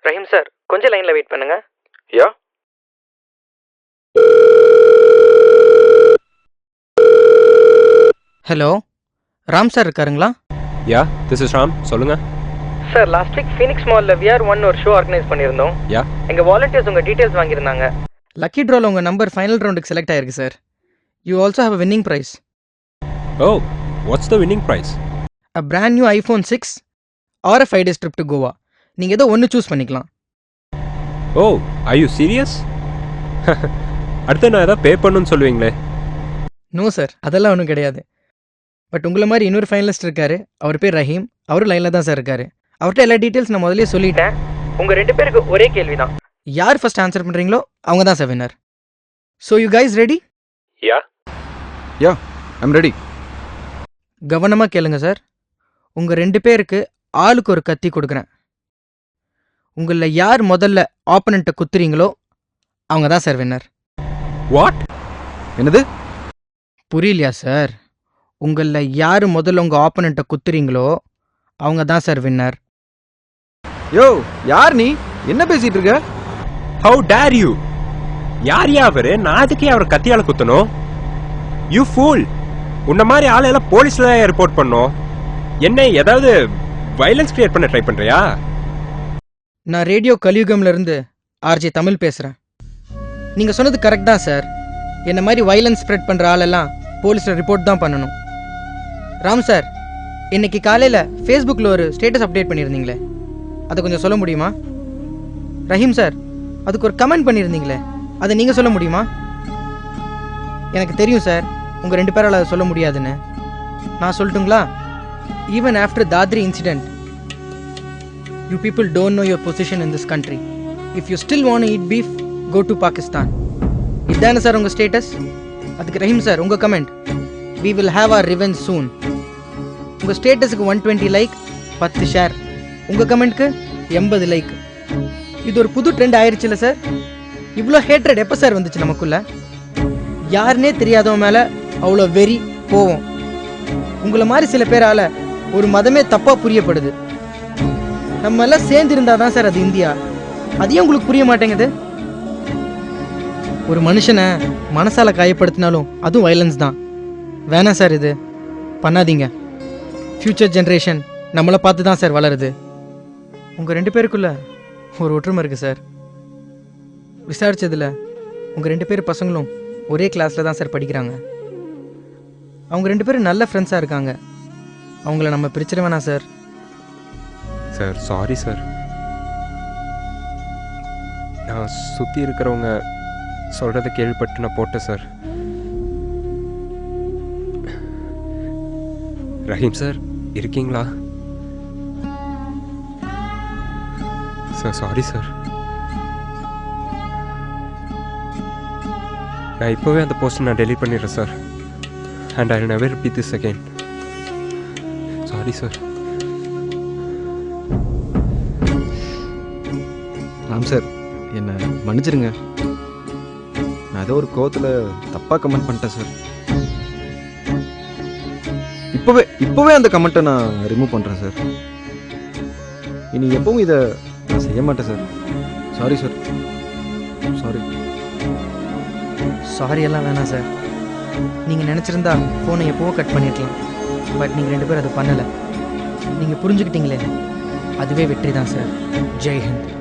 Rahim sir, கொஞ்சம் லைனில் wait பண்ணுங்க. யா ஹலோ, ராம் சார் இருக்காருங்களா? Yeah this is Ram. சொல்லுங்க. சார், லாஸ்ட் வீக் ஃபீனிக்ஸ் மாலில் VR1 ஒரு ஷோ ஆர்கனைஸ் பண்ணியிருந்தோம். யா எங்கள் வாலண்டியர்ஸ் உங்கள் டீட்டெயில்ஸ் வாங்கியிருந்தாங்க. லக்கி ட்ராவில் உங்கள் நம்பர் ஃபைனல் ரவுண்டுக்கு செலக்ட் ஆயிருக்கு sir. You also have a winning prize. Oh, what's the winning prize? A brand new iPhone 6 or a 5 days trip to Goa. நீங்கள் ஏதோ ஒன்று சூஸ் பண்ணிக்கலாம். Oh, I you serious? அடுத்து நான் ஏதாவது பே பண்ணணும்னு சொல்லுவீங்களே. நோ சார், அதெல்லாம் ஒன்றும் கிடையாது. பட் உங்களை மாதிரி இன்னொரு ஃபைனலிஸ்ட் இருக்காரு. அவர் பேர் ரஹீம். அவரும் லைனில் தான் சார் இருக்காரு. அவர்கிட்ட எல்லா டீட்டெயில்ஸ் நான் முதலே சொல்லிட்டேன். உங்கள் 2 பேருக்கு ஒரே கேள்வி தான். யார் ஃபர்ஸ்ட் ஆன்சர் பண்ணுறீங்களோ அவங்க தான் sir winner. So you guys ready? Yeah yeah I'm ready. கவனமாக கேளுங்க சார். உங்கள் 2 பேருக்கு ஆளுக்கு ஒரு கத்தி கொடுக்குறேன். உங்களில் யார் முதல்ல ஆப்பனண்ட்டை குத்துறீங்களோ அவங்க தான் சார் வின்னர். வாட்? என்னது? புரியலையா சார்? உங்களில் யார் முதல்ல உங்கள் ஆப்பனண்ட்டை குத்துறீங்களோ அவங்க தான் சார் வின்னர். யோ, யார் நீ? என்ன பேசிட்டு இருக்க? How dare you? யார் அவரு? நான் அதுக்கே அவர் கத்தியால குத்தணும்? You pool! உன்ன மாதிரி ஆளையெல்லாம் போலீஸ்ல ரிப்போர்ட் பண்ணோம். என்ன ஏதாவது வயலன்ஸ் கிரியேட் பண்ண ட்ரை பண்றியா? நான் ரேடியோ கலியுகம்ல இருந்து RJ தமிழ் பேசுகிறேன். நீங்கள் சொன்னது கரெக்ட் தான் சார். என்ன மாதிரி வைலன்ஸ் ஸ்ப்ரெட் பண்ணுற ஆளெல்லாம் போலீஸில் ரிப்போர்ட் தான் பண்ணணும். ராம் சார், இன்னைக்கு காலையில் ஃபேஸ்புக்கில் ஒரு ஸ்டேட்டஸ் அப்டேட் பண்ணியிருந்தீங்களே, அதை கொஞ்சம் சொல்ல முடியுமா? ரஹீம் சார், அதுக்கு ஒரு கமெண்ட் பண்ணியிருந்தீங்களே, அதை நீங்கள் சொல்ல முடியுமா? எனக்கு தெரியும் சார், உங்கள் 2 பேரால் அதை சொல்ல முடியாதுன்னு. நான் சொல்லட்டுங்களா? Even after Dadri incident, you people don't know your position in this country. If you still want to eat beef, go to Pakistan. இதானே சார் உங்கள் ஸ்டேட்டஸ்? அதுக்கு ரஹீம் சார் உங்கள் comment, we will have our revenge soon. உங்கள் ஸ்டேட்டஸுக்கு 120 like, 10 share. உங்கள் கமெண்ட்க்கு 80 like. இது ஒரு புது trend ஆயிடுச்சுல்ல sir? இவ்வளோ ஹேட்ரட் எப்போ சார் வந்துச்சு நமக்குள்ள? யாருன்னே தெரியாதவன் மேலே அவ்வளோ வெறி போவோம். உங்களை மாதிரி சில பேரால் ஒரு மதமே தப்பாக புரியப்படுது. நம்ம எல்லாம் சேர்ந்திருந்தா தான் சார் அது இந்தியா. அதையும் உங்களுக்கு புரிய மாட்டேங்குது. ஒரு மனுஷனை மனசால காயப்படுத்தினாலும் அதுவும் வயலன்ஸ் தான். வேணாம் சார், இது பண்ணாதீங்க. ஃப்யூச்சர் ஜென்ரேஷன் நம்மளை பார்த்து தான் சார் வளருது. உங்கள் 2 பேருக்குள்ள ஒரு ஒற்றுமை இருக்குது சார். விசாரிச்சதில் உங்கள் 2 பேர் பசங்களும் ஒரே கிளாஸில் தான் சார் படிக்கிறாங்க. அவங்க 2 பேரும் நல்ல ஃப்ரெண்ட்ஸாக இருக்காங்க. அவங்கள நம்ம பிரிச்சிட வேணாம் சார். Sir, sorry sir. நான் சுற்றி இருக்கிறவங்க சொல்கிறத கேள்விப்பட்டு நான் போட்டேன் சார். ரஹீம் சார் இருக்கீங்களா? Sir sorry sir. நான் இப்போவே அந்த போஸ்ட்டை நான் டெலீட் பண்ணிடுறேன் sir. And I will never repeat this again. Sorry sir. Ram sir, என்னை மன்னிச்சிருங்க. நான் ஏதோ ஒரு கோவத்தில் தப்பாக கமெண்ட் பண்ணிட்டேன் சார். இப்போவே அந்த கமெண்ட்டை நான் ரிமூவ் பண்ணுறேன் சார். இனி எப்பவும் இதை நான் செய்ய மாட்டேன் sir. Sorry sir. Sorry. Sorry எல்லாம் வேணாம் சார். நீங்கள் நினச்சிருந்தா ஃபோனை எப்போவோ கட் பண்ணியிருக்கலாம். பட் நீங்கள் 2 பேரும் அதை பண்ணலை. நீங்கள் புரிஞ்சுக்கிட்டீங்களே, அதுவே வெற்றி தான் சார். ஜெய் ஹிந்த்.